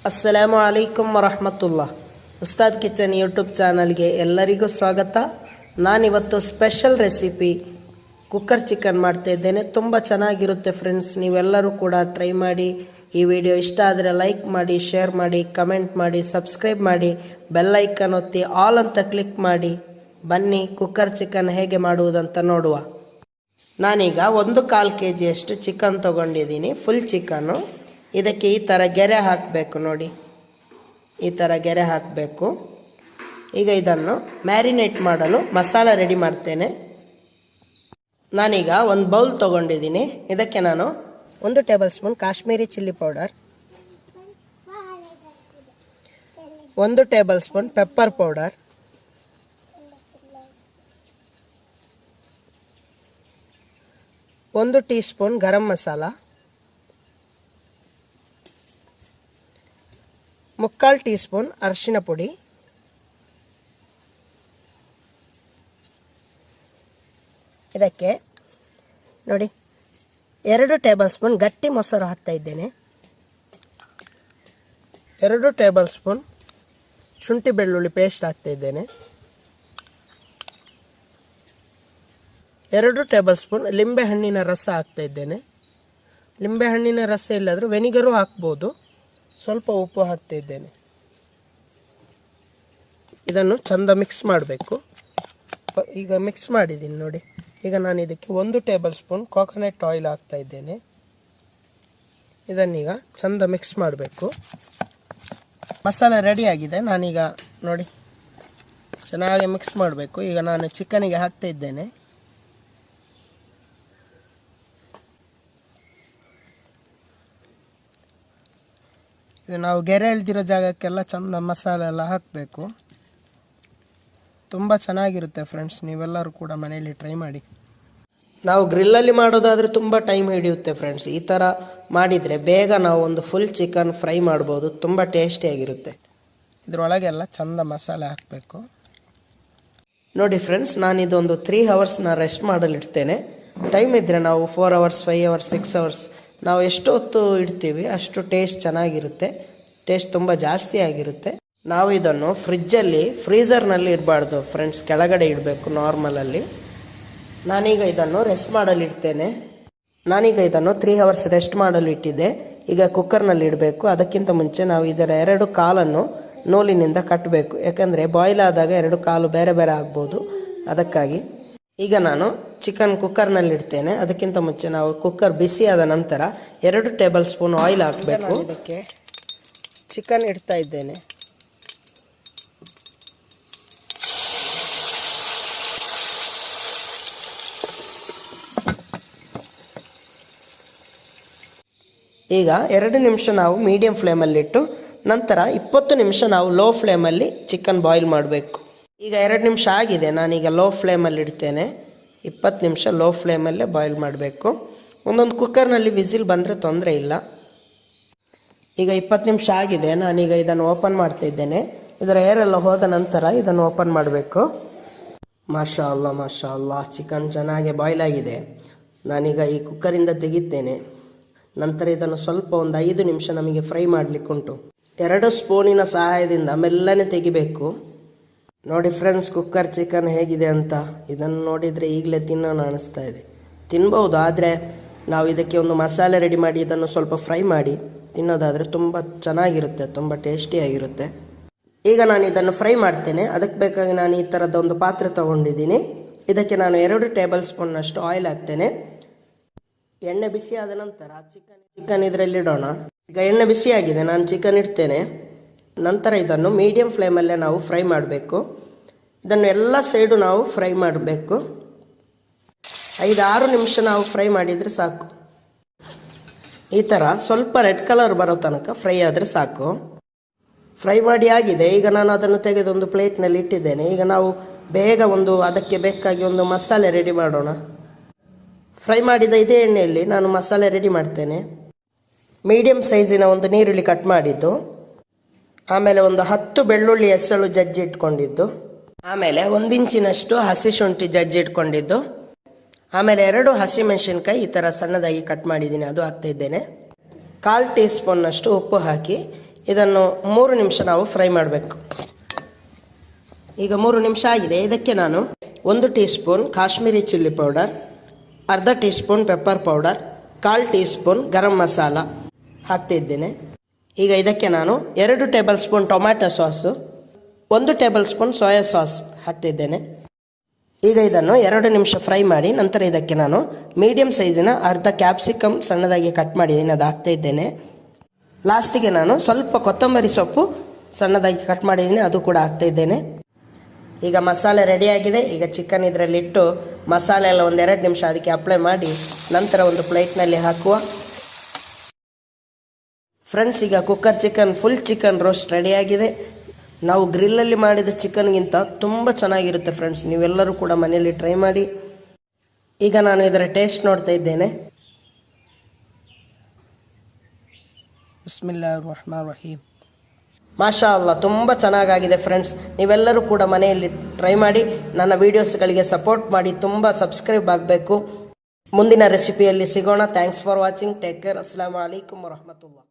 ಅಸ್ಸಲಾಮು ಅಲೈಕುಂ ವರಹಮತುಲ್ಲಾ. Ustad kitchen YouTube ಚಾನಲ್ಗೆ ಎಲ್ಲರಿಗೂ ಸ್ವಾಗತ. ನಾನಿವತ್ತು ಸ್ಪೆಷಲ್ ರೆಸಿಪಿ ಕುಕ್ಕರ್ ಚಿಕನ್ ಮಾಡ್ತಾ ಇದ್ದೇನೆ. ತುಂಬ ಚೆನ್ನಾಗಿರುತ್ತೆ ಫ್ರೆಂಡ್ಸ್, ನೀವೆಲ್ಲರೂ ಕೂಡ ಟ್ರೈ ಮಾಡಿ. ಈ ವಿಡಿಯೋ ಇಷ್ಟ ಆದರೆ ಲೈಕ್ ಮಾಡಿ, ಶೇರ್ ಮಾಡಿ, ಕಮೆಂಟ್ ಮಾಡಿ, ಸಬ್ಸ್ಕ್ರೈಬ್ ಮಾಡಿ, ಬೆಲ್ ಐಕನ್ ಒತ್ತಿ ಆಲ್ ಅಂತ ಕ್ಲಿಕ್ ಮಾಡಿ. ಬನ್ನಿ ಕುಕ್ಕರ್ ಚಿಕನ್ ಹೇಗೆ ಮಾಡುವುದಂತ ನೋಡುವ. ನಾನೀಗ 1/4 kg ಚಿಕನ್ ತೊಗೊಂಡಿದ್ದೀನಿ, ಫುಲ್ ಚಿಕನ್ನು. ಇದಕ್ಕೆ ಈ ಥರ ಗೆರೆ ಹಾಕಬೇಕು ನೋಡಿ, ಈ ಥರ ಗೆರೆ ಹಾಕಬೇಕು. ಈಗ ಇದನ್ನು ಮ್ಯಾರಿನೇಟ್ ಮಾಡಲು ಮಸಾಲ ರೆಡಿ ಮಾಡ್ತೇನೆ. ನಾನೀಗ ಒಂದು ಬೌಲ್ ತೊಗೊಂಡಿದ್ದೀನಿ. ಇದಕ್ಕೆ ನಾನು 1 tablespoon Kashmiri chilli powder, 1 tablespoon pepper powder, 1 teaspoon garam masala, 3/4 teaspoon ಅರಿಶಿನ ಪುಡಿ, ಇದಕ್ಕೆ ನೋಡಿ 2 ಟೇಬಲ್ ಸ್ಪೂನ್ ಗಟ್ಟಿ ಮೊಸರು ಹಾಕ್ತಾ ಇದ್ದೇನೆ, 2 ಟೇಬಲ್ ಸ್ಪೂನ್ ಶುಂಠಿ ಬೆಳ್ಳುಳ್ಳಿ ಪೇಸ್ಟ್ ಹಾಕ್ತಾ ಇದ್ದೇನೆ, 2 ಟೇಬಲ್ ಸ್ಪೂನ್ ಲಿಂಬೆ ಹಣ್ಣಿನ ರಸ ಹಾಕ್ತಾ ಇದ್ದೇನೆ. ಲಿಂಬೆ ಹಣ್ಣಿನ ರಸ ಇಲ್ಲಾದರೂ ವೆನಿಗರು ಹಾಕ್ಬೋದು. ಸ್ವಲ್ಪ ಉಪ್ಪು ಹಾಕ್ತಾ ಇದ್ದೇನೆ. ಇದನ್ನು ಚಂದ ಮಿಕ್ಸ್ ಮಾಡಬೇಕು. ಈಗ ಮಿಕ್ಸ್ ಮಾಡಿದ್ದೀನಿ ನೋಡಿ. ಈಗ ನಾನು ಇದಕ್ಕೆ 1 ಟೇಬಲ್ ಸ್ಪೂನ್ ಕೋಕೋನಟ್ ಆಯಿಲ್ ಹಾಕ್ತಾ ಇದ್ದೇನೆ. ಇದನ್ನೀಗ ಚಂದ ಮಿಕ್ಸ್ ಮಾಡಬೇಕು. ಮಸಾಲೆ ರೆಡಿ ಆಗಿದೆ. ನಾನೀಗ ನೋಡಿ ಚೆನ್ನಾಗಿ ಮಿಕ್ಸ್ ಮಾಡಬೇಕು. ಈಗ ನಾನು ಚಿಕನಿಗೆ ಹಾಕ್ತಾ ಇದ್ದೇನೆ. ಇದು ನಾವು ಗೆರೆ ಎಳ್ದಿರೋ ಜಾಗಕ್ಕೆಲ್ಲ ಚಂದ ಮಸಾಲೆ ಎಲ್ಲ ಹಾಕಬೇಕು. ತುಂಬ ಚೆನ್ನಾಗಿರುತ್ತೆ ಫ್ರೆಂಡ್ಸ್, ನೀವೆಲ್ಲರೂ ಕೂಡ ಮನೆಯಲ್ಲಿ ಟ್ರೈ ಮಾಡಿ. ನಾವು ಗ್ರಿಲ್ಲಲ್ಲಿ ಮಾಡೋದಾದರೆ ತುಂಬ ಟೈಮ್ ಹಿಡಿಯುತ್ತೆ ಫ್ರೆಂಡ್ಸ್. ಈ ಥರ ಮಾಡಿದರೆ ಬೇಗ ನಾವು ಒಂದು ಫುಲ್ ಚಿಕನ್ ಫ್ರೈ ಮಾಡ್ಬೋದು. ತುಂಬ ಟೇಸ್ಟಿಯಾಗಿರುತ್ತೆ. ಇದರೊಳಗೆಲ್ಲ ಚಂದ ಮಸಾಲೆ ಹಾಕಬೇಕು ನೋಡಿ ಫ್ರೆಂಡ್ಸ್. ನಾನಿದೊಂದು 3 ಅವರ್ಸ್ನ ರೆಸ್ಟ್ ಮಾಡಲು ಇಡ್ತೇನೆ. ಟೈಮ್ ಇದ್ದರೆ ನಾವು 4 ಅವರ್ಸ್, 5 ಅವರ್ಸ್, 6 ಅವರ್ಸ್ ನಾವು ಎಷ್ಟು ಹೊತ್ತು ಇಡ್ತೀವಿ ಅಷ್ಟು ಟೇಸ್ಟ್ ಚೆನ್ನಾಗಿರುತ್ತೆ. ಟೇಸ್ಟ್ ತುಂಬ ಜಾಸ್ತಿ ಆಗಿರುತ್ತೆ. ನಾವು ಇದನ್ನು ಫ್ರಿಜ್ಜಲ್ಲಿ, ಫ್ರೀಝರ್ನಲ್ಲಿ ಇರಬಾರ್ದು ಫ್ರೆಂಡ್ಸ್, ಕೆಳಗಡೆ ಇಡಬೇಕು ನಾರ್ಮಲಲ್ಲಿ. ನಾನೀಗ ಇದನ್ನು ರೆಸ್ಟ್ ಮಾಡಲು ಇಡ್ತೇನೆ. ನಾನೀಗ ಇದನ್ನು 3 ಅವರ್ಸ್ ರೆಸ್ಟ್ ಮಾಡಲು ಇಟ್ಟಿದ್ದೆ. ಈಗ ಕುಕ್ಕರ್ನಲ್ಲಿ ಇಡಬೇಕು. ಅದಕ್ಕಿಂತ ಮುಂಚೆ ನಾವು ಇದರ 2 ಕಾಲನ್ನು ನೂಲಿನಿಂದ ಕಟ್ಟಬೇಕು. ಯಾಕಂದರೆ ಬಾಯ್ಲ್ ಆದಾಗ 2 ಕಾಲು ಬೇರೆ ಬೇರೆ ಆಗ್ಬೋದು, ಅದಕ್ಕಾಗಿ. ಈಗ ನಾನು ಚಿಕನ್ ಕುಕ್ಕರ್ನಲ್ಲಿ ಇಡ್ತೇನೆ. ಅದಕ್ಕಿಂತ ಮುಂಚೆ ನಾವು ಕುಕ್ಕರ್ ಬಿಸಿ ಆದ ನಂತರ 2 ಟೇಬಲ್ ಸ್ಪೂನ್ ಆಯಿಲ್ ಹಾಕಬೇಕು. ಇದಕ್ಕೆ ಚಿಕನ್ ಇಡ್ತಾ ಇದ್ದೇನೆ. ಈಗ 2 ನಿಮಿಷ ನಾವು ಮೀಡಿಯಂ ಫ್ಲೇಮಲ್ಲಿಟ್ಟು ನಂತರ 20 ನಿಮಿಷ ನಾವು ಲೋ ಫ್ಲೇಮಲ್ಲಿ ಚಿಕನ್ ಬಾಯ್ಲ್ ಮಾಡಬೇಕು. ಈಗ 2 ನಿಮಿಷ ಆಗಿದೆ. ನಾನೀಗ ಲೋ ಫ್ಲೇಮಲ್ಲಿ ಇಡ್ತೇನೆ. 20 ನಿಮಿಷ ಲೋ ಫ್ಲೇಮಲ್ಲೇ ಬಾಯ್ಲ್ ಮಾಡಬೇಕು. ಒಂದೊಂದು ಕುಕ್ಕರ್ನಲ್ಲಿ ವಿಸಿಲ್ ಬಂದರೆ ತೊಂದರೆ ಇಲ್ಲ. ಈಗ 20 ನಿಮಿಷ ಆಗಿದೆ. ನಾನೀಗ ಇದನ್ನು ಓಪನ್ ಮಾಡ್ತಾ ಇದ್ದೇನೆ. ಇದರ ಏರೆಲ್ಲ ಹೋದ ನಂತರ ಇದನ್ನು ಓಪನ್ ಮಾಡಬೇಕು. ಮಾಷಾ ಅಲ್ಲಾ, ಮಾಷಾ ಅಲ್ಲಾ, ಚಿಕನ್ ಚೆನ್ನಾಗಿ ಬಾಯ್ಲ್ ಆಗಿದೆ. ನಾನೀಗ ಈ ಕುಕ್ಕರಿಂದ ತೆಗಿತೇನೆ. ನಂತರ ಇದನ್ನು ಸ್ವಲ್ಪ ಒಂದು 5 ನಿಮಿಷ ನಮಗೆ ಫ್ರೈ ಮಾಡಲಿಕ್ಕುಂಟು. 2 ಸ್ಪೂನಿನ ಸಹಾಯದಿಂದ ಮೆಲ್ಲನೆ ತೆಗಿಬೇಕು. ನೋಡಿ ಫ್ರೆಂಡ್ಸ್, ಕುಕ್ಕರ್ ಚಿಕನ್ ಹೇಗಿದೆ ಅಂತ. ಇದನ್ನು ನೋಡಿದರೆ ಈಗಲೇ ತಿನ್ನೋಣ ಅನಿಸ್ತಾ ಇದೆ. ತಿನ್ಬೋದು, ಆದರೆ ನಾವು ಇದಕ್ಕೆ ಒಂದು ಮಸಾಲೆ ರೆಡಿ ಮಾಡಿ ಇದನ್ನು ಸ್ವಲ್ಪ ಫ್ರೈ ಮಾಡಿ ತಿನ್ನೋದಾದರೆ ತುಂಬ ಚೆನ್ನಾಗಿರುತ್ತೆ, ತುಂಬ ಟೇಸ್ಟಿಯಾಗಿರುತ್ತೆ. ಈಗ ನಾನು ಇದನ್ನು ಫ್ರೈ ಮಾಡ್ತೇನೆ. ಅದಕ್ಕೆ ಬೇಕಾಗಿ ನಾನು ಈ ಥರದ ಒಂದು ಪಾತ್ರೆ ತೊಗೊಂಡಿದ್ದೀನಿ. ಇದಕ್ಕೆ ನಾನು 2 ಟೇಬಲ್ ಸ್ಪೂನ್ನಷ್ಟು ಆಯಿಲ್ ಹಾಕ್ತೇನೆ. ಎಣ್ಣೆ ಬಿಸಿ ಆದ ನಂತರ ಚಿಕನ್ ಇದರಲ್ಲಿ ಇಡೋಣ. ಈಗ ಎಣ್ಣೆ ಬಿಸಿಯಾಗಿದೆ. ನಾನು ಚಿಕನ್ ಇಡ್ತೇನೆ. ನಂತರ ಇದನ್ನು ಮೀಡಿಯಂ ಫ್ಲೇಮಲ್ಲೇ ನಾವು ಫ್ರೈ ಮಾಡಬೇಕು. ಇದನ್ನು ಎಲ್ಲ ಸೈಡು ನಾವು ಫ್ರೈ ಮಾಡಬೇಕು. 5-6 ನಿಮಿಷ ನಾವು ಫ್ರೈ ಮಾಡಿದರೆ ಸಾಕು. ಈ ಥರ ಸ್ವಲ್ಪ ರೆಡ್ ಕಲರ್ ಬರೋ ತನಕ ಫ್ರೈ ಆದರೆ ಸಾಕು. ಫ್ರೈ ಮಾಡಿ ಆಗಿದೆ. ಈಗ ನಾನು ಅದನ್ನು ತೆಗೆದು ಒಂದು ಪ್ಲೇಟ್ನಲ್ಲಿ ಇಟ್ಟಿದ್ದೇನೆ. ಈಗ ನಾವು ಬೇಗ ಅದಕ್ಕೆ ಬೇಕಾಗಿ ಒಂದು ಮಸಾಲೆ ರೆಡಿ ಮಾಡೋಣ. ಫ್ರೈ ಮಾಡಿದ ಇದೇ ಎಣ್ಣೆಯಲ್ಲಿ ನಾನು ಮಸಾಲೆ ರೆಡಿ ಮಾಡ್ತೇನೆ. ಮೀಡಿಯಂ ಸೈಜಿನ ಒಂದು ನೀರುಳ್ಳಿ ಕಟ್ ಮಾಡಿದ್ದು, ಆಮೇಲೆ ಒಂದು 10 ಬೆಳ್ಳುಳ್ಳಿ ಎಸಳು ಜಜ್ಜಿ ಇಟ್ಕೊಂಡಿದ್ದು, ಆಮೇಲೆ 1 ಇಂಚಿನಷ್ಟು ಹಸಿ ಶುಂಠಿ ಜಜ್ಜಿ ಇಟ್ಕೊಂಡಿದ್ದು, ಆಮೇಲೆ 2 ಹಸಿಮೆಣಸಿನಕಾಯಿ ಈ ಥರ ಸಣ್ಣದಾಗಿ ಕಟ್ ಮಾಡಿದ್ದೀನಿ, ಅದು ಹಾಕ್ತಾ ಇದ್ದೇನೆ. 1/4 ಟೀ ಸ್ಪೂನ್ನಷ್ಟು ಉಪ್ಪು ಹಾಕಿ ಇದನ್ನು 3 ನಿಮಿಷ ನಾವು ಫ್ರೈ ಮಾಡಬೇಕು. ಈಗ 3 ನಿಮಿಷ ಆಗಿದೆ. ಇದಕ್ಕೆ ನಾನು 1 teaspoon Kashmiri chilli powder, ಅರ್ಧ teaspoon pepper powder, 1/4 teaspoon garam masala ಹಾಕ್ತಿದ್ದೇನೆ. ಈಗ ಇದಕ್ಕೆ ನಾನು 2 tablespoon tomato sauce, 1 tablespoon soya sauce ಹಾಕ್ತಿದ್ದೇನೆ. ಈಗ ಇದನ್ನು 2 ನಿಮಿಷ ಫ್ರೈ ಮಾಡಿ ನಂತರ ಇದಕ್ಕೆ ನಾನು ಮೀಡಿಯಂ ಸೈಜಿನ ಅರ್ಧ ಕ್ಯಾಪ್ಸಿಕಮ್ ಸಣ್ಣದಾಗಿ ಕಟ್ ಮಾಡಿದ್ದೀನಿ, ಅದು ಹಾಕ್ತಾ ಇದ್ದೇನೆ. ಲಾಸ್ಟಿಗೆ ನಾನು ಸ್ವಲ್ಪ ಕೊತ್ತಂಬರಿ ಸೊಪ್ಪು ಸಣ್ಣದಾಗಿ ಕಟ್ ಮಾಡಿದ್ದೀನಿ, ಅದು ಕೂಡ ಹಾಕ್ತಾ ಇದ್ದೇನೆ. ಈಗ ಮಸಾಲೆ ರೆಡಿಯಾಗಿದೆ. ಈಗ ಚಿಕನ್ ಇದರಲ್ಲಿ ಇಟ್ಟು ಮಸಾಲೆ ಎಲ್ಲ 1-2 ನಿಮಿಷ ಅದಕ್ಕೆ ಅಪ್ಲೈ ಮಾಡಿ ನಂತರ ಒಂದು ಪ್ಲೇಟ್ನಲ್ಲಿ ಹಾಕುವ. ಫ್ರೆಂಡ್ಸ್, ಈಗ cooker chicken full chicken roast ರೆಡಿಯಾಗಿದೆ. ನಾವು ಗ್ರಿಲ್ಲಲ್ಲಿ ಮಾಡಿದ ಚಿಕನ್ಗಿಂತ ತುಂಬ ಚೆನ್ನಾಗಿರುತ್ತೆ ಫ್ರೆಂಡ್ಸ್. ನೀವೆಲ್ಲರೂ ಕೂಡ ಮನೆಯಲ್ಲಿ ಟ್ರೈ ಮಾಡಿ. ಈಗ ನಾನು ಇದರ ಟೇಸ್ಟ್ ನೋಡ್ತಾ ಇದ್ದೇನೆ. ಬಿಸ್ಮಿಲ್ಲಾಹಿರ್ ರಹ್ಮಾನಿರ್ ರಹೀಮ್. ಮಾಷಾ ಅಲ್ಲಾ, ತುಂಬ ಚೆನ್ನಾಗಾಗಿದೆ ಫ್ರೆಂಡ್ಸ್. ನೀವೆಲ್ಲರೂ ಕೂಡ ಮನೆಯಲ್ಲಿ ಟ್ರೈ ಮಾಡಿ. ನನ್ನ ವೀಡಿಯೋಸ್ಗಳಿಗೆ ಸಪೋರ್ಟ್ ಮಾಡಿ, ತುಂಬ ಸಬ್ಸ್ಕ್ರೈಬ್ ಆಗಬೇಕು. ಮುಂದಿನ ರೆಸಿಪಿಯಲ್ಲಿ ಸಿಗೋಣ. Thanks for watching. Take care. ಅಸ್ಸಲಾಮು ಅಲೈಕುಮ್ ವರಹಮತುಲ್ಲಾಹ್.